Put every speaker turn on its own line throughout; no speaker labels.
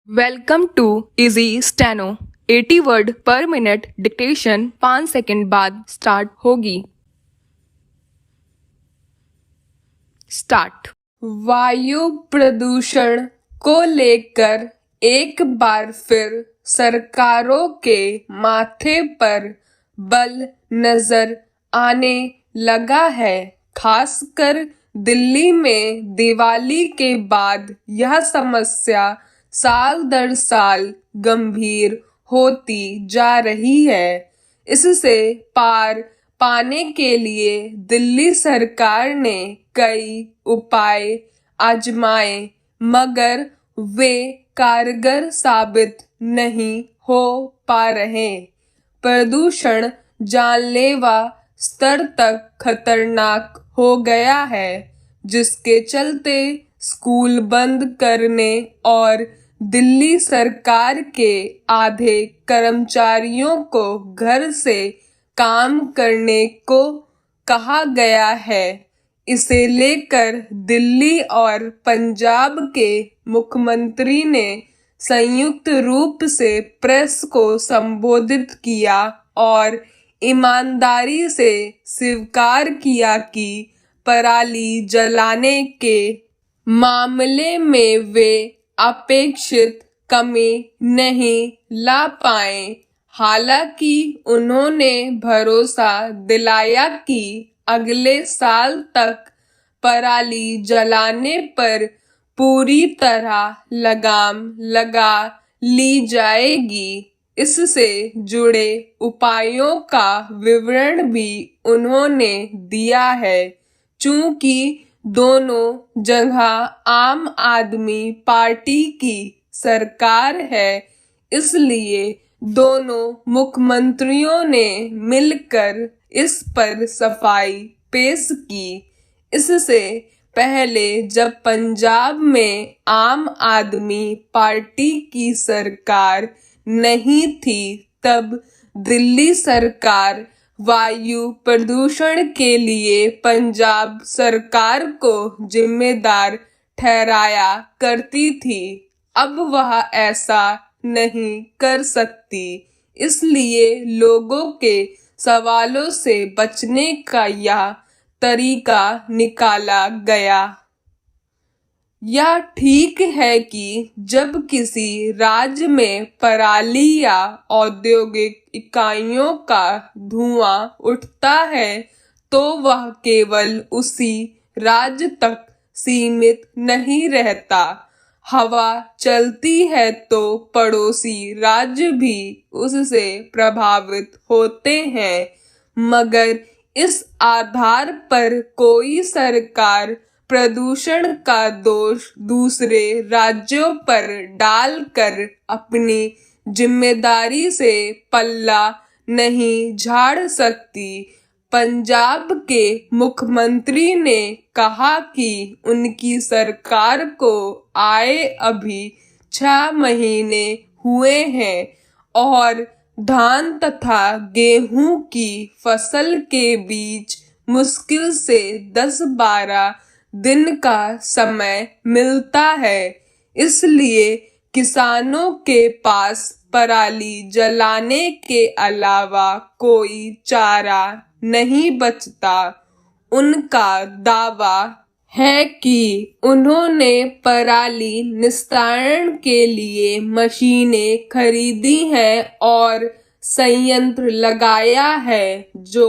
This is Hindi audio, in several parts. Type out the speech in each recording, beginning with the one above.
Welcome to easy steno 80 word per minute dictation 5 second बाद स्टार्ट होगी। स्टार्ट। वायु प्रदूषण को लेकर एक बार फिर सरकारों के माथे पर बल नजर आने लगा है। खासकर दिल्ली में दिवाली के बाद यह समस्या साल दर साल गंभीर होती जा रही है। इससे पार पाने के लिए दिल्ली सरकार ने कई उपाय आजमाए, मगर वे कारगर साबित नहीं हो पा रहे। प्रदूषण जानलेवा स्तर तक खतरनाक हो गया है, जिसके चलते स्कूल बंद करने और दिल्ली सरकार के आधे कर्मचारियों को घर से काम करने को कहा गया है। इसे लेकर दिल्ली और पंजाब के मुख्यमंत्री ने संयुक्त रूप से प्रेस को संबोधित किया और ईमानदारी से स्वीकार किया कि पराली जलाने के मामले में वे अपेक्षित कमी नहीं ला पाए। हालांकि उन्होंने भरोसा दिलाया कि अगले साल तक पराली जलाने पर पूरी तरह लगाम लगा ली जाएगी। इससे जुड़े उपायों का विवरण भी उन्होंने दिया है। चूंकि दोनों जगह आम आदमी पार्टी की सरकार है, इसलिए दोनों मुख्यमंत्रियों ने मिलकर इस पर सफाई पेश की। इससे पहले जब पंजाब में आम आदमी पार्टी की सरकार नहीं थी, तब दिल्ली सरकार वायु प्रदूषण के लिए पंजाब सरकार को जिम्मेदार ठहराया करती थी। अब वह ऐसा नहीं कर सकती, इसलिए लोगों के सवालों से बचने का यह तरीका निकाला गया। यह ठीक है कि जब किसी राज्य में पराली या औद्योगिक इकाइयों का धुआं उठता है, तो वह केवल उसी राज्य तक सीमित नहीं रहता। हवा चलती है तो पड़ोसी राज्य भी उससे प्रभावित होते हैं, मगर इस आधार पर कोई सरकार प्रदूषण का दोष दूसरे राज्यों पर डालकर अपनी जिम्मेदारी से पल्ला नहीं झाड़ सकती। पंजाब के मुख्यमंत्री ने कहा कि उनकी सरकार को आए अभी 6 महीने हुए हैं और धान तथा गेहूं की फसल के बीच मुश्किल से 10-12 दिन का समय मिलता है। इसलिए किसानों के पास पराली जलाने के अलावा कोई चारा नहीं बचता। उनका दावा है कि उन्होंने पराली निस्तारण के लिए मशीनें खरीदी हैं और संयंत्र लगाया है जो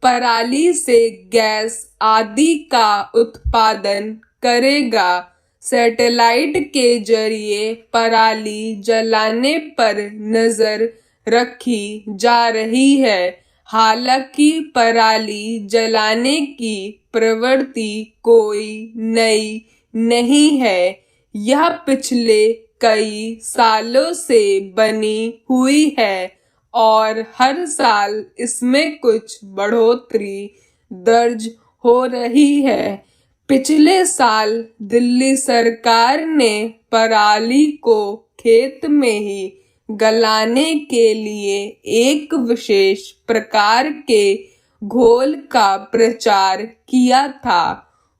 पराली से गैस आदि का उत्पादन करेगा। सैटेलाइट के जरिए पराली जलाने पर नजर रखी जा रही है। हालांकि पराली जलाने की प्रवृत्ति कोई नई नहीं है, यह पिछले कई सालों से बनी हुई है और हर साल इसमें कुछ बढ़ोतरी दर्ज हो रही है। पिछले साल दिल्ली सरकार ने पराली को खेत में ही गलाने के लिए एक विशेष प्रकार के घोल का प्रचार किया था।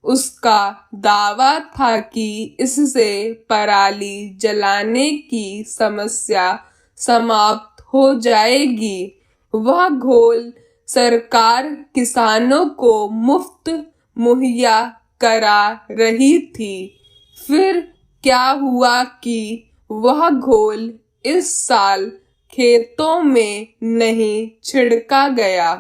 उसका दावा था कि इससे पराली जलाने की समस्या समाप्त हो जाएगी। वह घोल सरकार किसानों को मुफ्त मुहैया करा रही थी। फिर क्या हुआ कि वह घोल इस साल खेतों में नहीं छिड़का गया।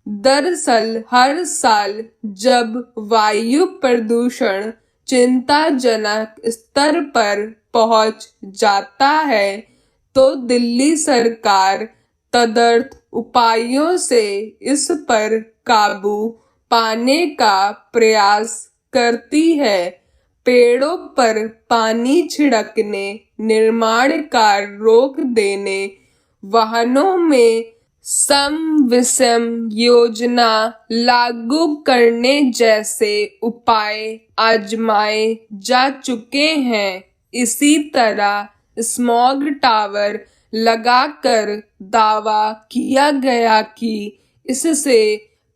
दरअसल हर साल जब वायु प्रदूषण चिंताजनक स्तर पर पहुंच जाता है तो दिल्ली सरकार तदर्थ उपायों से इस पर काबू पाने का प्रयास करती है। पेड़ों पर पानी छिड़कने, निर्माण कार्य रोक देने, वाहनों में सम विषम योजना लागू करने जैसे उपाय आजमाए जा चुके हैं। इसी तरह स्मॉग टावर लगाकर दावा किया गया कि इससे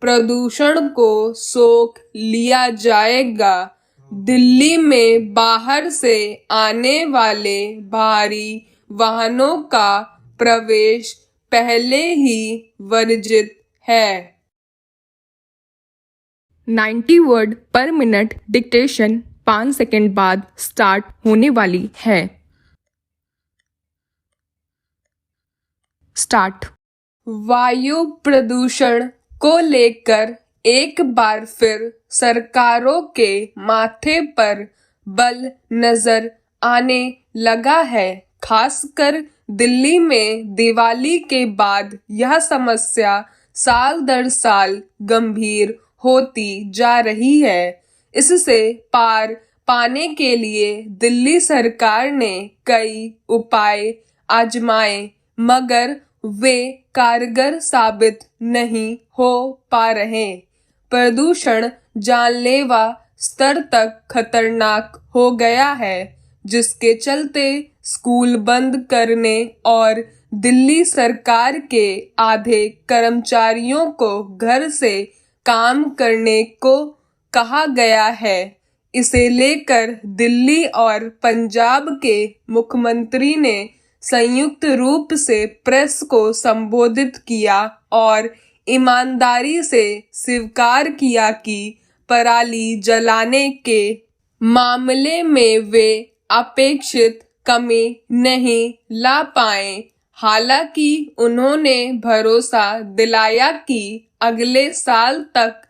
प्रदूषण को सोख लिया जाएगा। दिल्ली में बाहर से आने वाले भारी वाहनों का प्रवेश पहले ही वर्जित है।
90 word per minute dictation 5 second बाद स्टार्ट होने वाली है। स्टार्ट।
वायु प्रदूषण को लेकर एक बार फिर सरकारों के माथे पर बल नजर आने लगा है। खासकर दिल्ली में दिवाली के बाद यह समस्या साल दर साल गंभीर होती जा रही है। इससे पार पाने के लिए दिल्ली सरकार ने कई उपाय आजमाए, मगर वे कारगर साबित नहीं हो पा रहे। प्रदूषण जानलेवा स्तर तक खतरनाक हो गया है, जिसके चलते स्कूल बंद करने और दिल्ली सरकार के आधे कर्मचारियों को घर से काम करने को कहा गया है। इसे लेकर दिल्ली और पंजाब के मुख्यमंत्री ने संयुक्त रूप से प्रेस को संबोधित किया और ईमानदारी से स्वीकार किया कि पराली जलाने के मामले में वे अपेक्षित कमी नहीं ला पाए। हालांकि उन्होंने भरोसा दिलाया कि अगले साल तक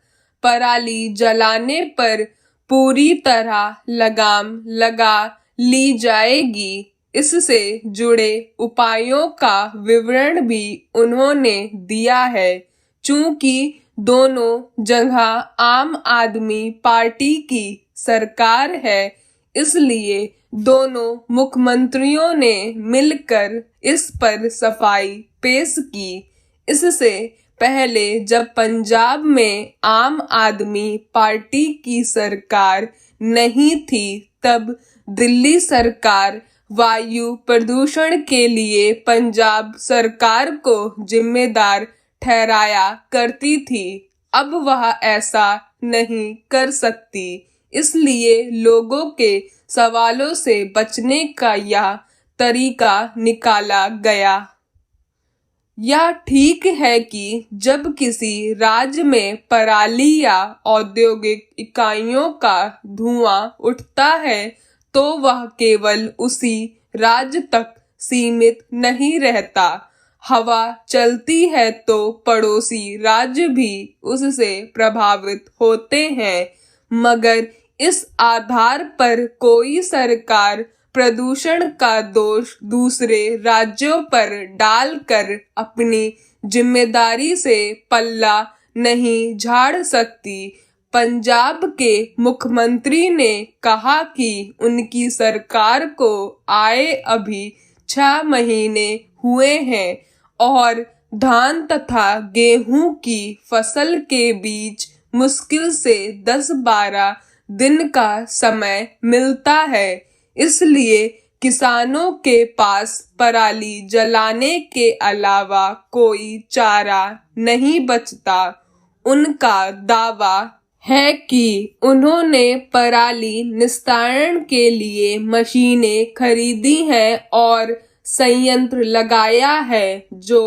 पराली जलाने पर पूरी तरह लगाम लगा ली जाएगी। इससे जुड़े उपायों का विवरण भी उन्होंने दिया है। चूंकि दोनों जगह आम आदमी पार्टी की सरकार है, इसलिए दोनों मुख्यमंत्रियों ने मिलकर इस पर सफाई पेश की। इससे पहले जब पंजाब में आम आदमी पार्टी की सरकार नहीं थी, तब दिल्ली सरकार वायु प्रदूषण के लिए पंजाब सरकार को जिम्मेदार ठहराया करती थी। अब वह ऐसा नहीं कर सकती, इसलिए लोगों के सवालों से बचने का यह तरीका निकाला गया। यह ठीक है कि जब किसी राज्य में पराली या औद्योगिक इकाइयों का धुआं उठता है तो वह केवल उसी राज्य तक सीमित नहीं रहता। हवा चलती है तो पड़ोसी राज्य भी उससे प्रभावित होते हैं, मगर इस आधार पर कोई सरकार प्रदूषण का दोष दूसरे राज्यों पर डालकर अपनी जिम्मेदारी से पल्ला नहीं झाड़ सकती। पंजाब के मुख्यमंत्री ने कहा कि उनकी सरकार को आए अभी 6 महीने हुए हैं और धान तथा गेहूं की फसल के बीच मुश्किल से 10-12 दिन का समय मिलता है। इसलिए किसानों के पास पराली जलाने के अलावा कोई चारा नहीं बचता। उनका दावा है कि उन्होंने पराली निस्तारण के लिए मशीनें खरीदी हैं और संयंत्र लगाया है जो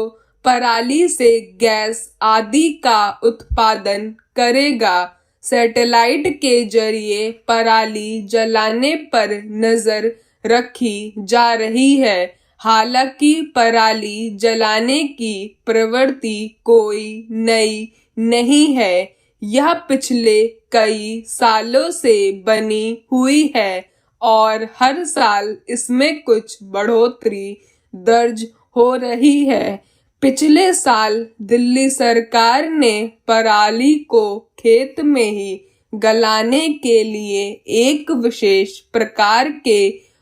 पराली से गैस आदि का उत्पादन करेगा। सैटेलाइट के जरिए पराली जलाने पर नजर रखी जा रही है। हालांकि पराली जलाने की प्रवृत्ति कोई नई नहीं है, यह पिछले कई सालों से बनी हुई है और हर साल इसमें कुछ बढ़ोतरी दर्ज हो रही है। पिछले साल दिल्ली सरकार ने पराली को खेत में ही गलाने के लिए एक विशेष प्रकार के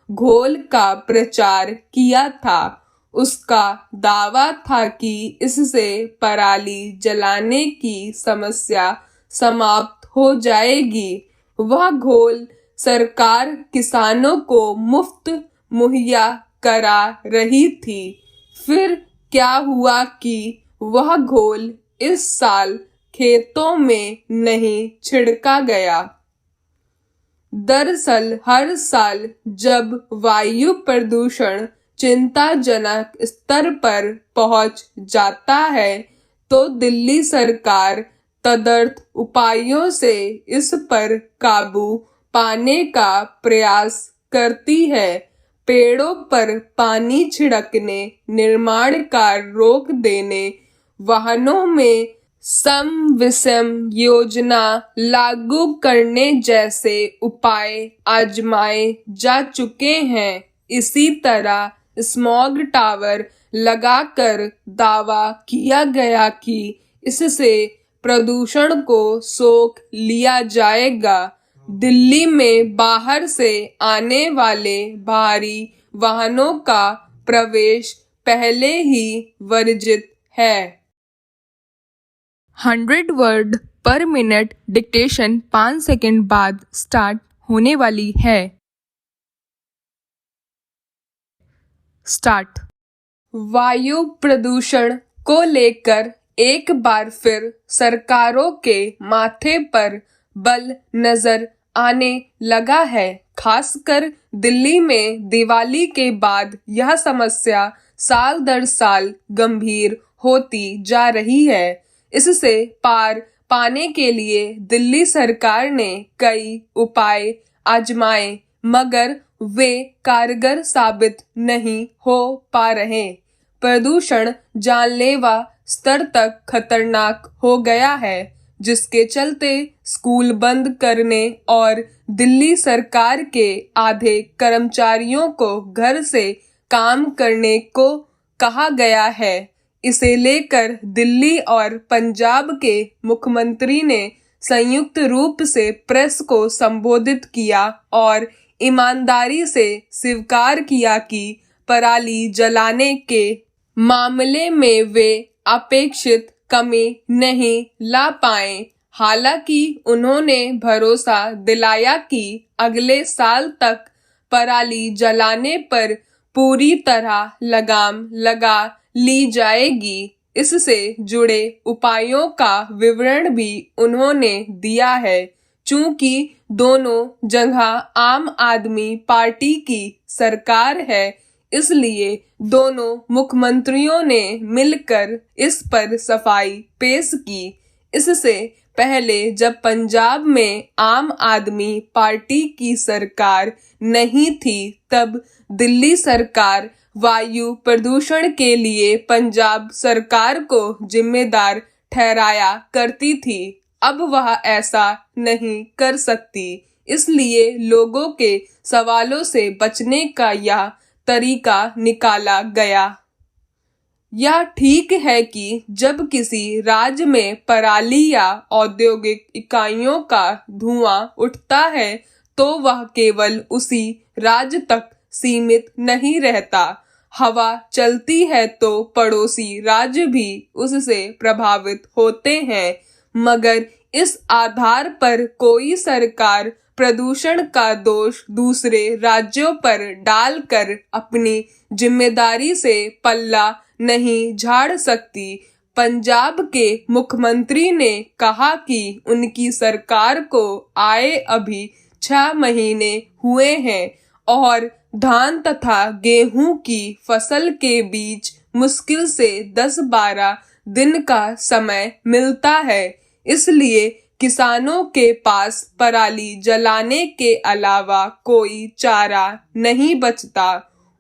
घोल का प्रचार किया था। उसका दावा था कि इससे पराली जलाने की समस्या समाप्त हो जाएगी। वह घोल सरकार किसानों को मुफ्त मुहैया करा रही थी। फिर क्या हुआ कि वह घोल इस साल खेतों में नहीं छिड़का गया। दरअसल हर साल जब वायु प्रदूषण चिंताजनक स्तर पर पहुंच जाता है तो दिल्ली सरकार तदर्थ उपायों से इस पर काबू पाने का प्रयास करती है। पेड़ों पर पानी छिड़कने, निर्माण कार्य रोक देने, वाहनों में सम विषम योजना लागू करने जैसे उपाय आजमाए जा चुके हैं। इसी तरह स्मॉग टावर लगाकर दावा किया गया कि इससे प्रदूषण को सोख लिया जाएगा। दिल्ली में बाहर से आने वाले भारी वाहनों का प्रवेश पहले ही वर्जित है।
100 word per minute dictation 5 second बाद स्टार्ट होने वाली है। स्टार्ट।
वायु प्रदूषण को लेकर एक बार फिर सरकारों के माथे पर बल नजर आने लगा है। खासकर दिल्ली में दिवाली के बाद यह समस्या साल दर साल गंभीर होती जा रही है। इससे पार पाने के लिए दिल्ली सरकार ने कई उपाय आजमाए मगर वे कारगर साबित नहीं हो पा रहे। प्रदूषण जानलेवा स्तर तक खतरनाक हो गया है, जिसके चलते स्कूल बंद करने और दिल्ली सरकार के आधे कर्मचारियों को घर से काम करने को कहा गया है। इसे लेकर दिल्ली और पंजाब के मुख्यमंत्री ने संयुक्त रूप से प्रेस को संबोधित किया और ईमानदारी से स्वीकार किया कि पराली जलाने के मामले में वे अपेक्षित कमी नहीं ला पाए। हालांकि उन्होंने भरोसा दिलाया कि अगले साल तक पराली जलाने पर पूरी तरह लगाम लगा ली जाएगी। इससे जुड़े उपायों का विवरण भी उन्होंने दिया है। चूंकि दोनों जगह आम आदमी पार्टी की सरकार है, इसलिए दोनों मुख्यमंत्रियों ने मिलकर इस पर सफाई पेश की। इससे पहले जब पंजाब में आम आदमी पार्टी की सरकार नहीं थी, तब दिल्ली सरकार वायु प्रदूषण के लिए पंजाब सरकार को जिम्मेदार ठहराया करती थी। अब वह ऐसा नहीं कर सकती, इसलिए लोगों के सवालों से बचने का यह तरीका निकाला गया। यह ठीक है कि जब किसी राज्य में पराली या औद्योगिक इकाइयों का धुआं उठता है तो वह केवल उसी राज्य तक सीमित नहीं रहता। हवा चलती है तो पड़ोसी राज्य भी उससे प्रभावित होते हैं, मगर इस आधार पर कोई सरकार प्रदूषण का दोष दूसरे राज्यों पर डालकर अपनी जिम्मेदारी से पल्ला नहीं झाड़ सकती। पंजाब के मुख्यमंत्री ने कहा कि उनकी सरकार को आए अभी 6 महीने हुए हैं और धान तथा गेहूं की फसल के बीच मुश्किल से 10-12 दिन का समय मिलता है। इसलिए किसानों के पास पराली जलाने के अलावा कोई चारा नहीं बचता।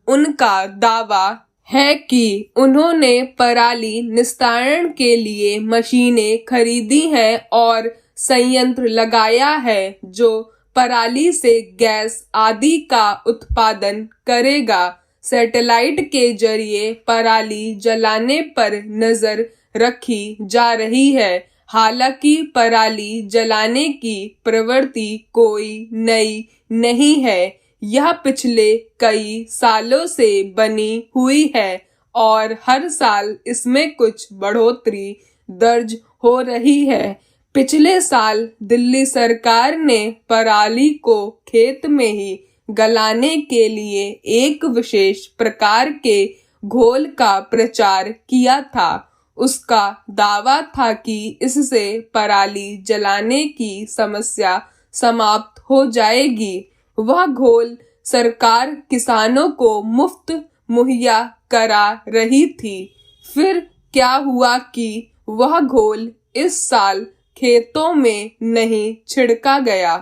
उनका दावा है कि उन्होंने पराली निस्तारण के लिए मशीनें खरीदी हैं और संयंत्र लगाया है जो पराली से गैस आदि का उत्पादन करेगा। सैटेलाइट के जरिए पराली जलाने पर नजर रखी जा रही है। हालांकि पराली जलाने की प्रवृत्ति कोई नई नहीं है। यह पिछले कई सालों से बनी हुई है और हर साल इसमें कुछ बढ़ोतरी दर्ज हो रही है। पिछले साल दिल्ली सरकार ने पराली को खेत में ही गलाने के लिए एक विशेष प्रकार के घोल का प्रचार किया था। उसका दावा था कि इससे पराली जलाने की समस्या समाप्त हो जाएगी। वह घोल सरकार किसानों को मुफ्त मुहैया करा रही थी। फिर क्या हुआ कि वह घोल इस साल खेतों में नहीं छिड़का गया।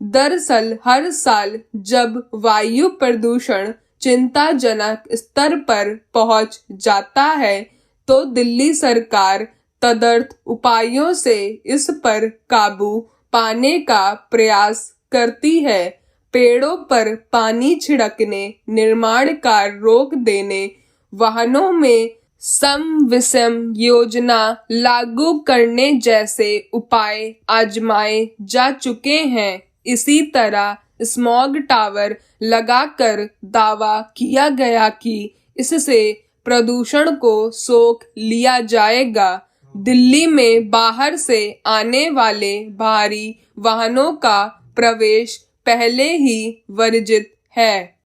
दरअसल हर साल जब वायु प्रदूषण चिंताजनक स्तर पर पहुंच जाता है तो दिल्ली सरकार तदर्थ उपायों से इस पर काबू पाने का प्रयास करती है। पेड़ों पर पानी छिड़कने, निर्माण कार्य रोक देने, वाहनों में सम विषम योजना लागू करने जैसे उपाय आजमाए जा चुके हैं। इसी तरह स्मॉग टावर लगाकर दावा किया गया कि इससे प्रदूषण को सोख लिया जाएगा। दिल्ली में बाहर से आने वाले भारी वाहनों का प्रवेश पहले ही वर्जित है।